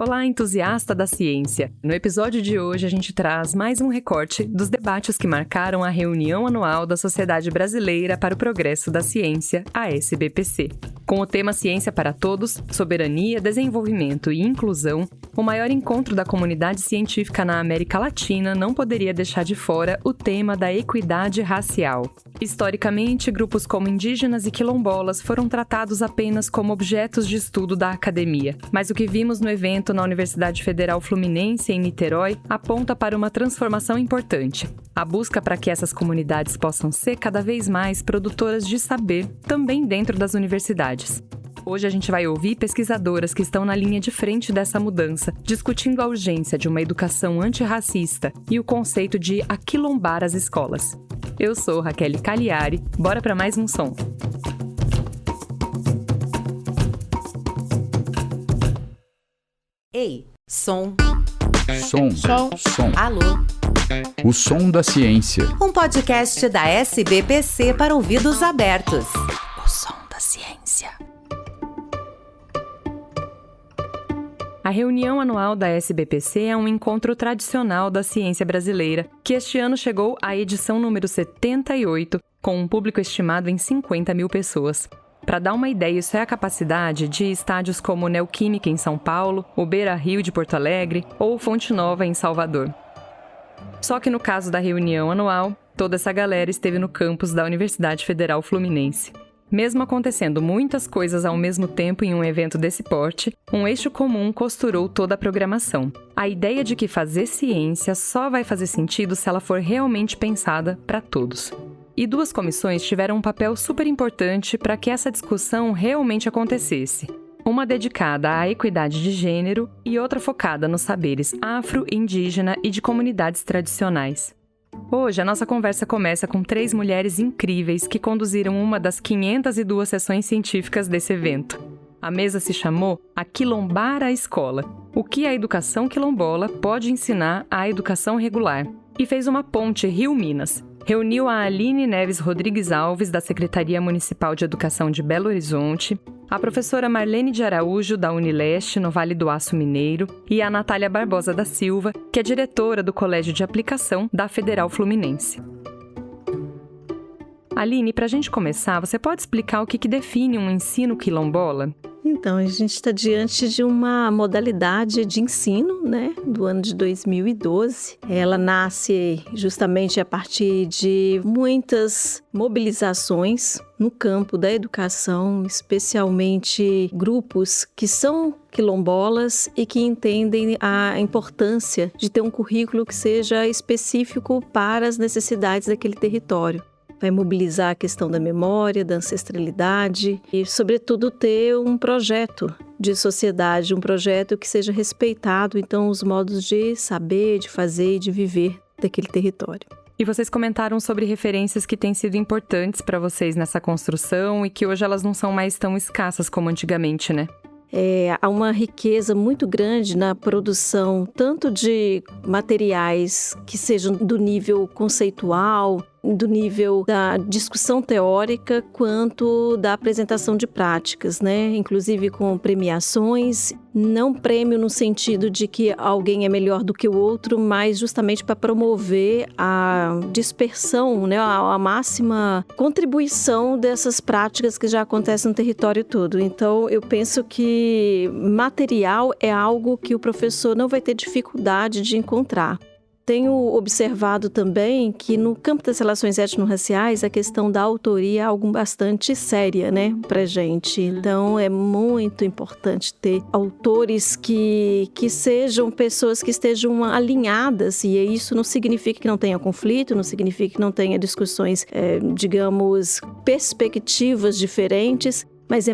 Olá, entusiasta da ciência! No episódio de hoje a gente traz mais um recorte dos debates que marcaram a reunião anual da Sociedade Brasileira para o Progresso da Ciência, a SBPC. Com o tema Ciência para Todos, Soberania, Desenvolvimento e Inclusão, o maior encontro da comunidade científica na América Latina não poderia deixar de fora o tema da equidade racial. Historicamente, grupos como indígenas e quilombolas foram tratados apenas como objetos de estudo da academia, mas o que vimos no evento na Universidade Federal Fluminense, em Niterói, aponta para uma transformação importante. A busca para que essas comunidades possam ser cada vez mais produtoras de saber, também dentro das universidades. Hoje a gente vai ouvir pesquisadoras que estão na linha de frente dessa mudança, discutindo a urgência de uma educação antirracista e o conceito de aquilombar as escolas. Eu sou Raquel Cagliari, bora para mais um som. Ei, som. Som. Alô. O som da ciência. Um podcast da SBPC para ouvidos abertos. O som da ciência. A reunião anual da SBPC é um encontro tradicional da ciência brasileira, que este ano chegou à edição número 78, com um público estimado em 50 mil pessoas. Para dar uma ideia, isso é a capacidade de estádios como o Neoquímica em São Paulo, o Beira-Rio de Porto Alegre ou Fonte Nova em Salvador. Só que no caso da reunião anual, toda essa galera esteve no campus da Universidade Federal Fluminense. Mesmo acontecendo muitas coisas ao mesmo tempo em um evento desse porte, um eixo comum costurou toda a programação. A ideia de que fazer ciência só vai fazer sentido se ela for realmente pensada para todos. E duas comissões tiveram um papel super importante para que essa discussão realmente acontecesse. Uma dedicada à equidade de gênero e outra focada nos saberes afro, indígena e de comunidades tradicionais. Hoje, a nossa conversa começa com 3 mulheres incríveis que conduziram uma das 502 sessões científicas desse evento. A mesa se chamou Aquilombar a Escola. O que a educação quilombola pode ensinar à educação regular? E fez uma ponte Rio-Minas. Reuniu a Aline Neves Rodrigues Alves, da Secretaria Municipal de Educação de Belo Horizonte, a professora Marlene de Araújo, da Unileste, no Vale do Aço Mineiro, e a Natália Barbosa da Silva, que é diretora do Colégio de Aplicação da Federal Fluminense. Aline, para a gente começar, você pode explicar o que define um ensino quilombola? Então, a gente está diante de uma modalidade de ensino, do ano de 2012. Ela nasce justamente a partir de muitas mobilizações no campo da educação, especialmente grupos que são quilombolas e que entendem a importância de ter um currículo que seja específico para as necessidades daquele território. Vai mobilizar a questão da memória, da ancestralidade e, sobretudo, ter um projeto de sociedade, um projeto que seja respeitado, então, os modos de saber, de fazer e de viver daquele território. E vocês comentaram sobre referências que têm sido importantes para vocês nessa construção e que hoje elas não são mais tão escassas como antigamente, né? Há uma riqueza muito grande na produção, tanto de materiais que sejam do nível conceitual, do nível da discussão teórica, quanto da apresentação de práticas, Inclusive com premiações, não prêmio no sentido de que alguém é melhor do que o outro, mas justamente para promover a dispersão, a máxima contribuição dessas práticas que já acontecem no território todo. Então, eu penso que material é algo que o professor não vai ter dificuldade de encontrar. Tenho observado também que no campo das relações étnico-raciais a questão da autoria é algo bastante séria, pra gente. Então é muito importante ter autores que sejam pessoas que estejam alinhadas, e isso não significa que não tenha conflito, não significa que não tenha discussões, perspectivas diferentes, mas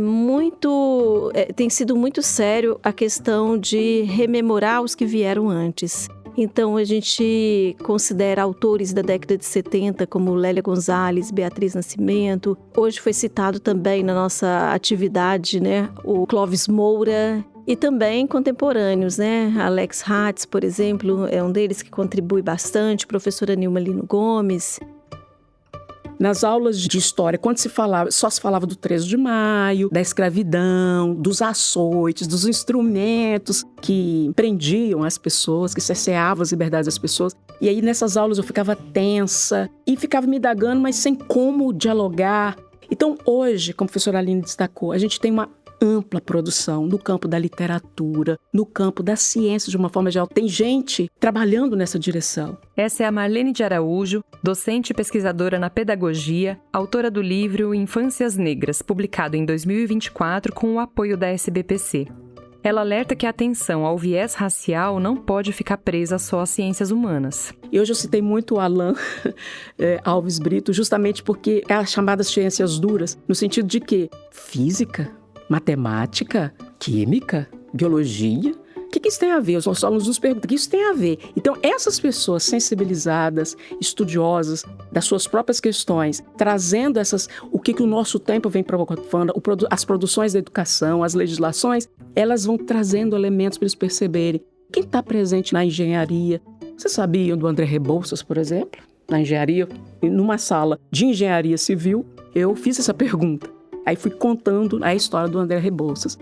tem sido muito sério a questão de rememorar os que vieram antes. Então, a gente considera autores da década de 70 como Lélia Gonzalez, Beatriz Nascimento. Hoje foi citado também na nossa atividade, o Clóvis Moura. E também contemporâneos, Alex Hatz, por exemplo, é um deles que contribui bastante, professora Nilma Lino Gomes. Nas aulas de história, quando só se falava do 13 de maio, da escravidão, dos açoites, dos instrumentos que prendiam as pessoas, que cerceavam as liberdades das pessoas. E aí nessas aulas eu ficava tensa e ficava me indagando, mas sem como dialogar. Então hoje, como a professora Aline destacou, a gente tem uma ampla produção no campo da literatura, no campo da ciência de uma forma geral. Tem gente trabalhando nessa direção. Essa é a Marlene de Araújo, docente e pesquisadora na pedagogia, autora do livro Infâncias Negras, publicado em 2024 com o apoio da SBPC. Ela alerta que a atenção ao viés racial não pode ficar presa só às ciências humanas. E hoje eu citei muito o Alan Alves Brito, justamente porque é as chamadas ciências duras, no sentido de que física, matemática, química, biologia, o que isso tem a ver? Os nossos alunos nos perguntam o que isso tem a ver. Então, essas pessoas sensibilizadas, estudiosas das suas próprias questões, trazendo o que o nosso tempo vem provocando, as produções da educação, as legislações, elas vão trazendo elementos para eles perceberem. Quem está presente na engenharia? Vocês sabiam do André Rebouças, por exemplo? Na engenharia, numa sala de engenharia civil, eu fiz essa pergunta. Aí fui contando a história do André Rebouças.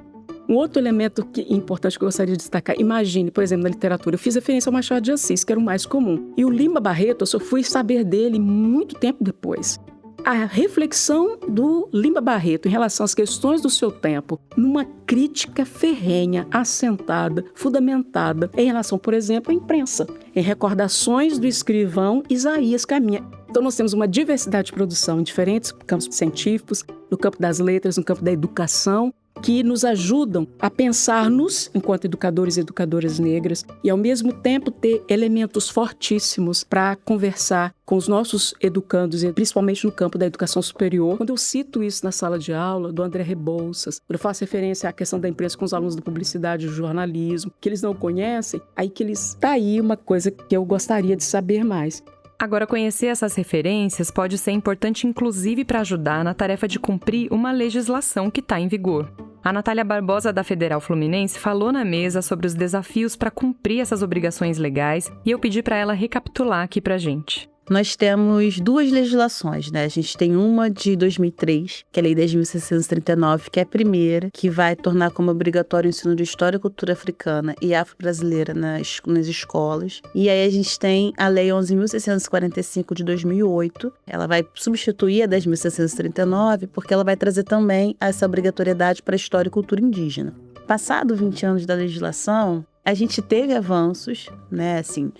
Um outro elemento importante que eu gostaria de destacar, imagine, por exemplo, na literatura, eu fiz referência ao Machado de Assis, que era o mais comum. E o Lima Barreto, eu só fui saber dele muito tempo depois. A reflexão do Lima Barreto em relação às questões do seu tempo, numa crítica ferrenha, assentada, fundamentada, em relação, por exemplo, à imprensa, em recordações do escrivão Isaías Caminha. Então nós temos uma diversidade de produção em diferentes campos científicos, no campo das letras, no campo da educação, que nos ajudam a pensar-nos enquanto educadores e educadoras negras e, ao mesmo tempo, ter elementos fortíssimos para conversar com os nossos educandos, e principalmente no campo da educação superior. Quando eu cito isso na sala de aula do André Rebouças, quando eu faço referência à questão da imprensa com os alunos da publicidade e do jornalismo, que eles não conhecem, aí que eles... Tá aí uma coisa que eu gostaria de saber mais. Agora, conhecer essas referências pode ser importante inclusive para ajudar na tarefa de cumprir uma legislação que está em vigor. A Natália Barbosa, da Federal Fluminense, falou na mesa sobre os desafios para cumprir essas obrigações legais e eu pedi para ela recapitular aqui para a gente. Nós temos duas legislações, né? A gente tem uma de 2003, que é a Lei 10.639, que é a primeira, que vai tornar como obrigatório o ensino de História e Cultura Africana e Afro-Brasileira nas escolas. E aí a gente tem a Lei 11.645 de 2008. Ela vai substituir a 10.639 porque ela vai trazer também essa obrigatoriedade para a História e Cultura Indígena. Passado 20 anos da legislação, a gente teve avanços, né? Assim,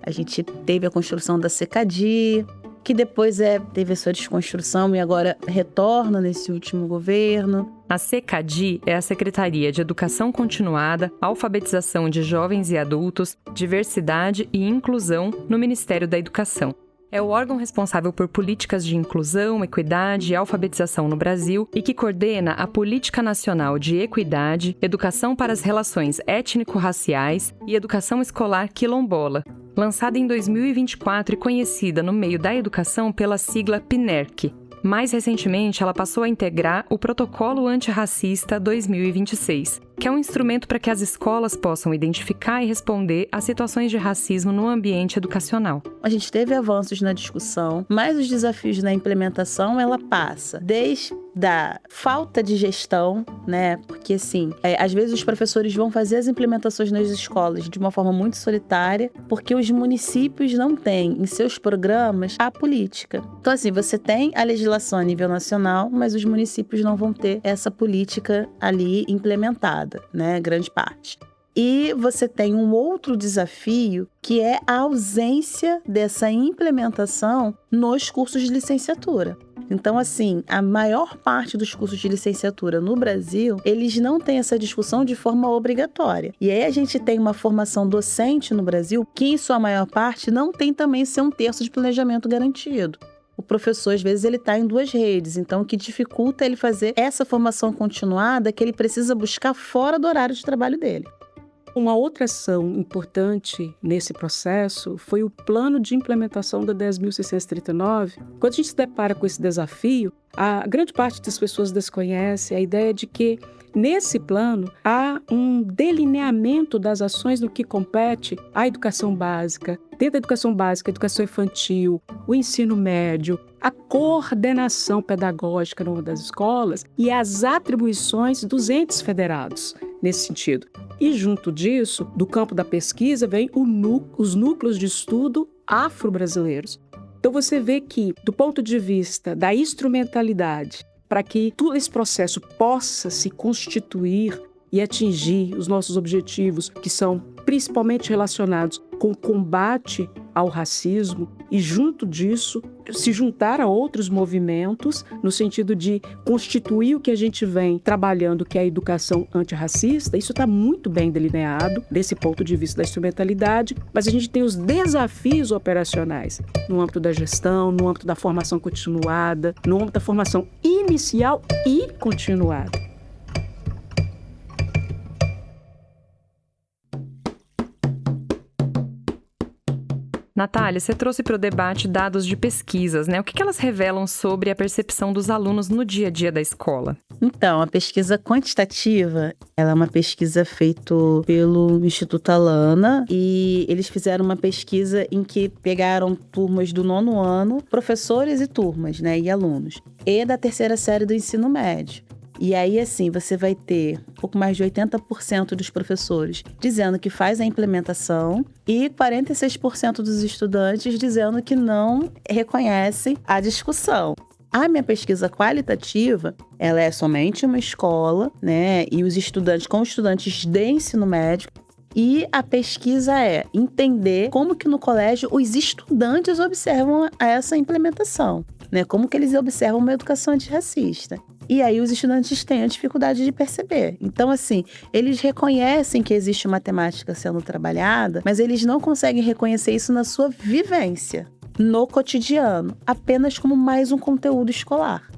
a gente teve a construção da CECADI, que depois teve a sua desconstrução e agora retorna nesse último governo. A CECADI é a Secretaria de Educação Continuada, Alfabetização de Jovens e Adultos, Diversidade e Inclusão no Ministério da Educação. É o órgão responsável por políticas de inclusão, equidade e alfabetização no Brasil e que coordena a Política Nacional de Equidade, Educação para as Relações Étnico-Raciais e Educação Escolar Quilombola, lançada em 2024 e conhecida no meio da educação pela sigla PNERC. Mais recentemente, ela passou a integrar o Protocolo Antirracista 2026, que é um instrumento para que as escolas possam identificar e responder a situações de racismo no ambiente educacional. A gente teve avanços na discussão, mas os desafios na implementação, ela passa desde da falta de gestão, né? Porque, assim, às vezes os professores vão fazer as implementações nas escolas de uma forma muito solitária, porque os municípios não têm em seus programas a política. Então, assim, você tem a legislação a nível nacional, mas os municípios não vão ter essa política ali implementada, né? Grande parte. E você tem um outro desafio, que é a ausência dessa implementação nos cursos de licenciatura. Então, assim, a maior parte dos cursos de licenciatura no Brasil, eles não têm essa discussão de forma obrigatória. E aí a gente tem uma formação docente no Brasil que, em sua maior parte, não tem também ser 1/3 de planejamento garantido. O professor, às vezes, ele está em 2 redes, então o que dificulta ele fazer essa formação continuada que ele precisa buscar fora do horário de trabalho dele. Uma outra ação importante nesse processo foi o plano de implementação da 10.639. Quando a gente se depara com esse desafio, a grande parte das pessoas desconhece a ideia de que Nesse plano, há um delineamento das ações no que compete à educação básica. Dentro da educação básica, a educação infantil, o ensino médio, a coordenação pedagógica numa das escolas e as atribuições dos entes federados nesse sentido. E junto disso, do campo da pesquisa, vem os núcleos de estudo afro-brasileiros. Então você vê que, do ponto de vista da instrumentalidade, para que todo esse processo possa se constituir e atingir os nossos objetivos, que são principalmente relacionados com o combate ao racismo e, junto disso, se juntar a outros movimentos no sentido de constituir o que a gente vem trabalhando, que é a educação antirracista. Isso está muito bem delineado desse ponto de vista da instrumentalidade, mas a gente tem os desafios operacionais no âmbito da gestão, no âmbito da formação continuada, no âmbito da formação inicial e continuada. Natália, você trouxe para o debate dados de pesquisas, né? O que elas revelam sobre a percepção dos alunos no dia a dia da escola? Então, a pesquisa quantitativa, ela é uma pesquisa feita pelo Instituto Alana e eles fizeram uma pesquisa em que pegaram turmas do 9º ano, professores e turmas, né, e alunos, e da 3ª série do ensino médio. E aí, assim, você vai ter um pouco mais de 80% dos professores dizendo que faz a implementação e 46% dos estudantes dizendo que não reconhecem a discussão. A minha pesquisa qualitativa, ela é somente uma escola, né? E os estudantes, com estudantes de ensino médio. E a pesquisa é entender como que no colégio os estudantes observam essa implementação, né? Como que eles observam uma educação antirracista. E aí os estudantes têm a dificuldade de perceber. Então, assim, eles reconhecem que existe matemática sendo trabalhada, mas eles não conseguem reconhecer isso na sua vivência, no cotidiano, apenas como mais um conteúdo escolar.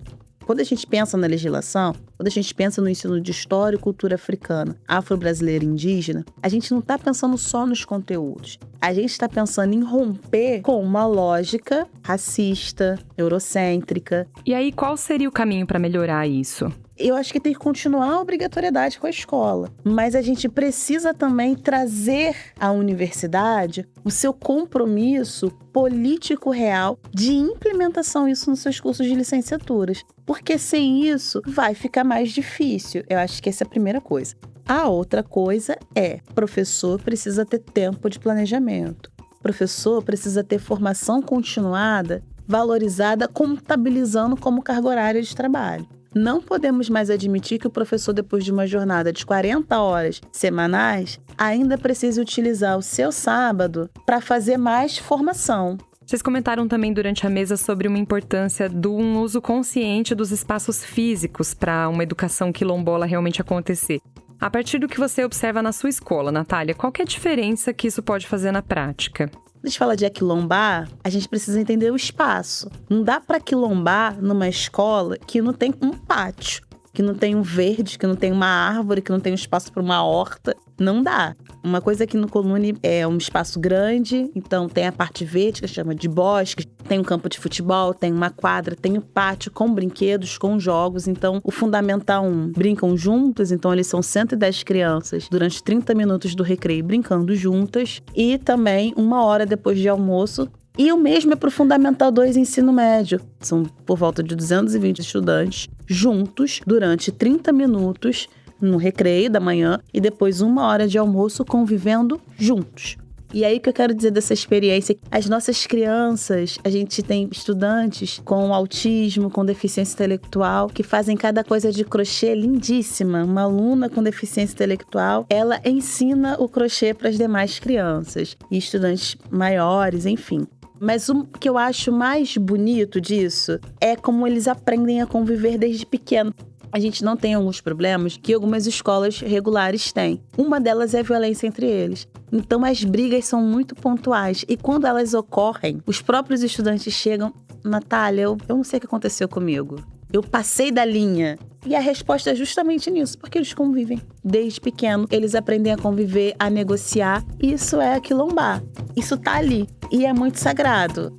Quando a gente pensa na legislação, quando a gente pensa no ensino de história e cultura africana, afro-brasileira e indígena, a gente não está pensando só nos conteúdos. A gente está pensando em romper com uma lógica racista, eurocêntrica. E aí, qual seria o caminho para melhorar isso? Eu acho que tem que continuar a obrigatoriedade com a escola, mas a gente precisa também trazer à universidade o seu compromisso político real de implementação disso nos seus cursos de licenciaturas, porque sem isso vai ficar mais difícil. Eu acho que essa é a primeira coisa. A outra coisa é, professor precisa ter tempo de planejamento, professor precisa ter formação continuada, valorizada, contabilizando como carga horária de trabalho. Não podemos mais admitir que o professor, depois de uma jornada de 40 horas semanais, ainda precise utilizar o seu sábado para fazer mais formação. Vocês comentaram também durante a mesa sobre uma importância do uso consciente dos espaços físicos para uma educação quilombola realmente acontecer. A partir do que você observa na sua escola, Natália, qual que é a diferença que isso pode fazer na prática? Quando a gente fala de aquilombar, a gente precisa entender o espaço. Não dá para aquilombar numa escola que não tem um pátio, que não tem um verde, que não tem uma árvore, que não tem um espaço para uma horta. Não dá. Uma coisa aqui no Colune é um espaço grande, então tem a parte verde, que chama de bosque, tem um campo de futebol, tem uma quadra, tem um pátio com brinquedos, com jogos. Então, o Fundamental 1 brincam juntos, então eles são 110 crianças durante 30 minutos do recreio brincando juntas e também 1 hora depois de almoço. E o mesmo é para o Fundamental 2 ensino médio. São por volta de 220 estudantes juntos durante 30 minutos no recreio da manhã e depois 1 hora de almoço convivendo juntos. E aí o que eu quero dizer dessa experiência? As nossas crianças, a gente tem estudantes com autismo, com deficiência intelectual, que fazem cada coisa de crochê lindíssima. Uma aluna com deficiência intelectual, ela ensina o crochê para as demais crianças. E estudantes maiores, enfim. Mas o que eu acho mais bonito disso é como eles aprendem a conviver desde pequeno. A gente não tem alguns problemas que algumas escolas regulares têm. Uma delas é a violência entre eles. Então, as brigas são muito pontuais. E quando elas ocorrem, os próprios estudantes chegam... Natália, eu não sei o que aconteceu comigo. Eu passei da linha. E a resposta é justamente nisso, porque eles convivem. Desde pequeno, eles aprendem a conviver, a negociar. Isso é aquilombar. Isso tá ali. E é muito sagrado.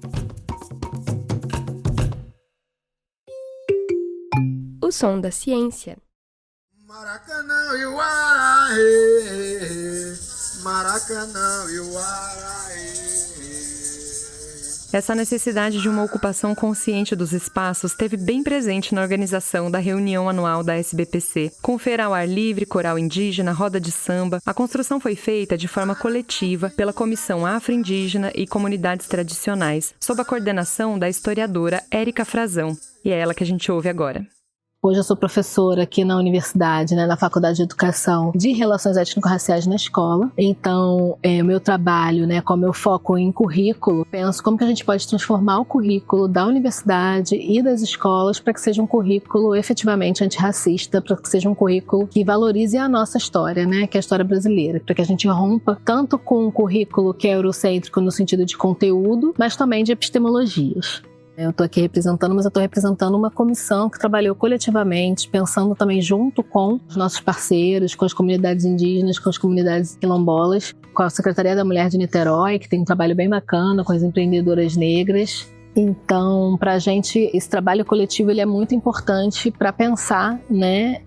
O som da ciência. Maracanã e o Araê, Maracanã e o Araê. Essa necessidade de uma ocupação consciente dos espaços esteve bem presente na organização da reunião anual da SBPC. Com feira ao ar livre, coral indígena, roda de samba, a construção foi feita de forma coletiva pela Comissão Afro-Indígena e Comunidades Tradicionais, sob a coordenação da historiadora Érica Frazão. E é ela que a gente ouve agora. Hoje eu sou professora aqui na universidade, na Faculdade de Educação de Relações Étnico-Raciais na escola. Então, o meu trabalho, como eu foco em currículo, penso como que a gente pode transformar o currículo da universidade e das escolas para que seja um currículo efetivamente antirracista, para que seja um currículo que valorize a nossa história, que é a história brasileira, para que a gente rompa tanto com um currículo que é eurocêntrico no sentido de conteúdo, mas também de epistemologias. Eu estou aqui representando, mas eu estou representando uma comissão que trabalhou coletivamente, pensando também junto com os nossos parceiros, com as comunidades indígenas, com as comunidades quilombolas, com a Secretaria da Mulher de Niterói, que tem um trabalho bem bacana com as empreendedoras negras. Então, para a gente, esse trabalho coletivo ele é muito importante para pensar,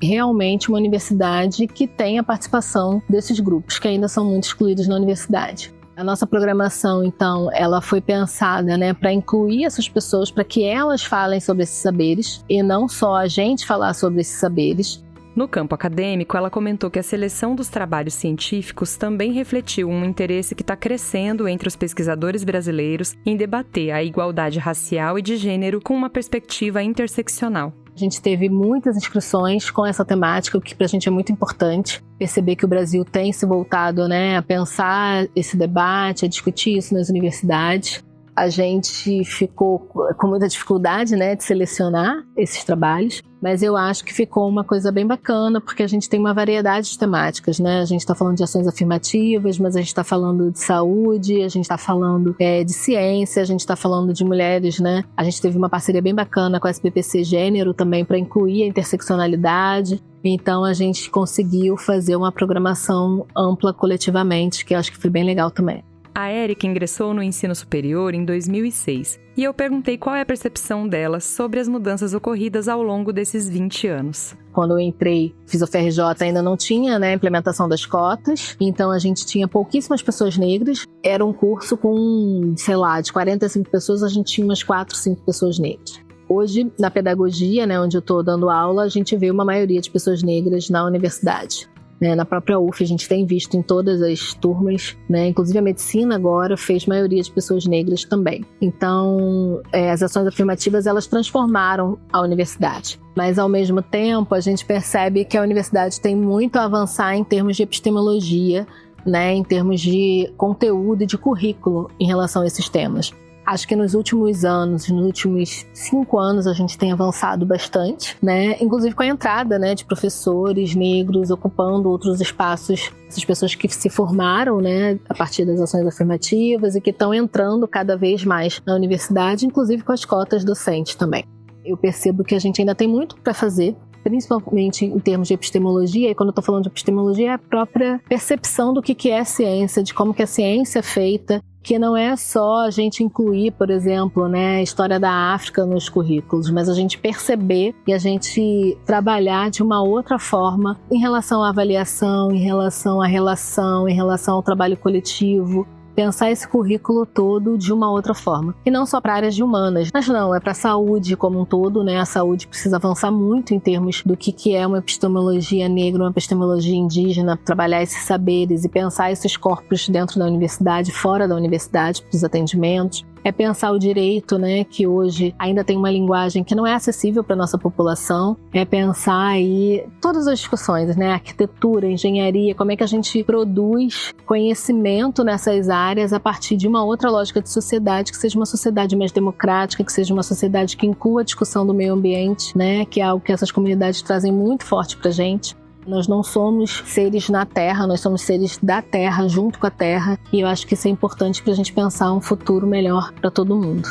realmente uma universidade que tenha a participação desses grupos, que ainda são muito excluídos na universidade. A nossa programação, então, ela foi pensada, para incluir essas pessoas, para que elas falem sobre esses saberes e não só a gente falar sobre esses saberes. No campo acadêmico, ela comentou que a seleção dos trabalhos científicos também refletiu um interesse que está crescendo entre os pesquisadores brasileiros em debater a igualdade racial e de gênero com uma perspectiva interseccional. A gente teve muitas inscrições com essa temática, o que para a gente é muito importante. Perceber que o Brasil tem se voltado a pensar esse debate, a discutir isso nas universidades. A gente ficou com muita dificuldade de selecionar esses trabalhos, mas eu acho que ficou uma coisa bem bacana, porque a gente tem uma variedade de temáticas. A gente está falando de ações afirmativas, mas a gente está falando de saúde, a gente está falando de ciência, a gente está falando de mulheres. A gente teve uma parceria bem bacana com a SBPC Gênero também para incluir a interseccionalidade. Então a gente conseguiu fazer uma programação ampla coletivamente, que eu acho que foi bem legal também. A Érica ingressou no ensino superior em 2006 e eu perguntei qual é a percepção dela sobre as mudanças ocorridas ao longo desses 20 anos. Quando eu entrei, fiz o FRJ, ainda não tinha a implementação das cotas, então a gente tinha pouquíssimas pessoas negras. Era um curso com, de 45 pessoas, a gente tinha umas 4, 5 pessoas negras. Hoje, na pedagogia, onde eu estou dando aula, a gente vê uma maioria de pessoas negras na universidade. Na própria UF, a gente tem visto em todas as turmas, inclusive a medicina agora fez maioria de pessoas negras também. Então, as ações afirmativas, elas transformaram a universidade. Mas, ao mesmo tempo, a gente percebe que a universidade tem muito a avançar em termos de epistemologia, em termos de conteúdo e de currículo em relação a esses temas. Acho que nos últimos anos, nos últimos 5 anos, a gente tem avançado bastante, inclusive com a entrada de professores negros ocupando outros espaços, essas pessoas que se formaram a partir das ações afirmativas e que estão entrando cada vez mais na universidade, inclusive com as cotas docentes também. Eu percebo que a gente ainda tem muito para fazer, principalmente em termos de epistemologia, e quando eu estou falando de epistemologia é a própria percepção do que é a ciência, de como que a ciência é feita, que não é só a gente incluir, por exemplo, a história da África nos currículos, mas a gente perceber e a gente trabalhar de uma outra forma em relação à avaliação, em relação à relação, em relação ao trabalho coletivo, pensar esse currículo todo de uma outra forma. E não só para áreas de humanas, mas não, é para a saúde como um todo, A saúde precisa avançar muito em termos do que é uma epistemologia negra, uma epistemologia indígena, trabalhar esses saberes e pensar esses corpos dentro da universidade, fora da universidade, para os atendimentos. É pensar o direito, que hoje ainda tem uma linguagem que não é acessível para a nossa população. É pensar aí todas as discussões, arquitetura, engenharia, como é que a gente produz conhecimento nessas áreas a partir de uma outra lógica de sociedade, que seja uma sociedade mais democrática, que seja uma sociedade que inclua a discussão do meio ambiente, que é algo que essas comunidades trazem muito forte para a gente. Nós não somos seres na Terra, nós somos seres da Terra, junto com a Terra, e eu acho que isso é importante para a gente pensar um futuro melhor para todo mundo.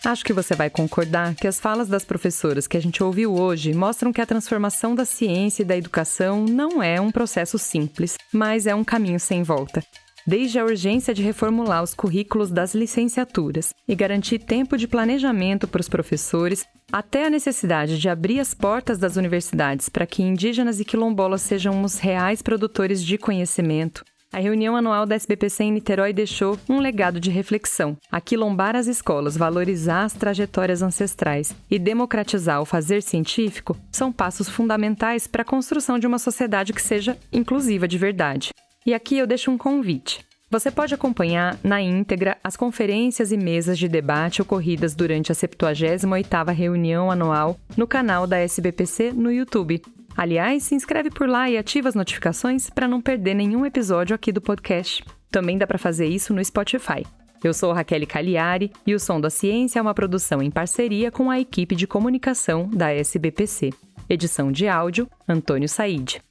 Acho que você vai concordar que as falas das professoras que a gente ouviu hoje mostram que a transformação da ciência e da educação não é um processo simples, mas é um caminho sem volta. desde a urgência de reformular os currículos das licenciaturas e garantir tempo de planejamento para os professores, até a necessidade de abrir as portas das universidades para que indígenas e quilombolas sejam os reais produtores de conhecimento. A reunião anual da SBPC em Niterói deixou um legado de reflexão. Aquilombar as escolas, valorizar as trajetórias ancestrais e democratizar o fazer científico são passos fundamentais para a construção de uma sociedade que seja inclusiva de verdade. E aqui eu deixo um convite. Você pode acompanhar na íntegra as conferências e mesas de debate ocorridas durante a 78ª reunião anual no canal da SBPC no YouTube. Aliás, se inscreve por lá e ativa as notificações para não perder nenhum episódio aqui do podcast. Também dá para fazer isso no Spotify. Eu sou Raquel Cagliari e o Som da Ciência é uma produção em parceria com a equipe de comunicação da SBPC. Edição de áudio, Antônio Said.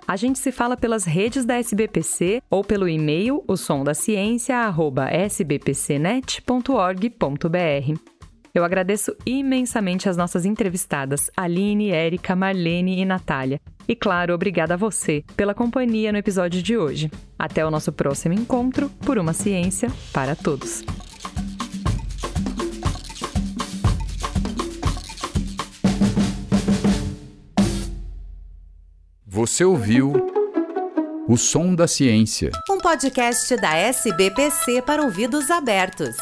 A gente se fala pelas redes da SBPC ou pelo e-mail osomdaciencia@sbpcnet.org.br. Eu agradeço imensamente as nossas entrevistadas, Aline, Érica, Marlene e Natália. E claro, obrigada a você pela companhia no episódio de hoje. Até o nosso próximo encontro por uma ciência para todos. Você ouviu O Som da Ciência. Um podcast da SBPC para ouvidos abertos.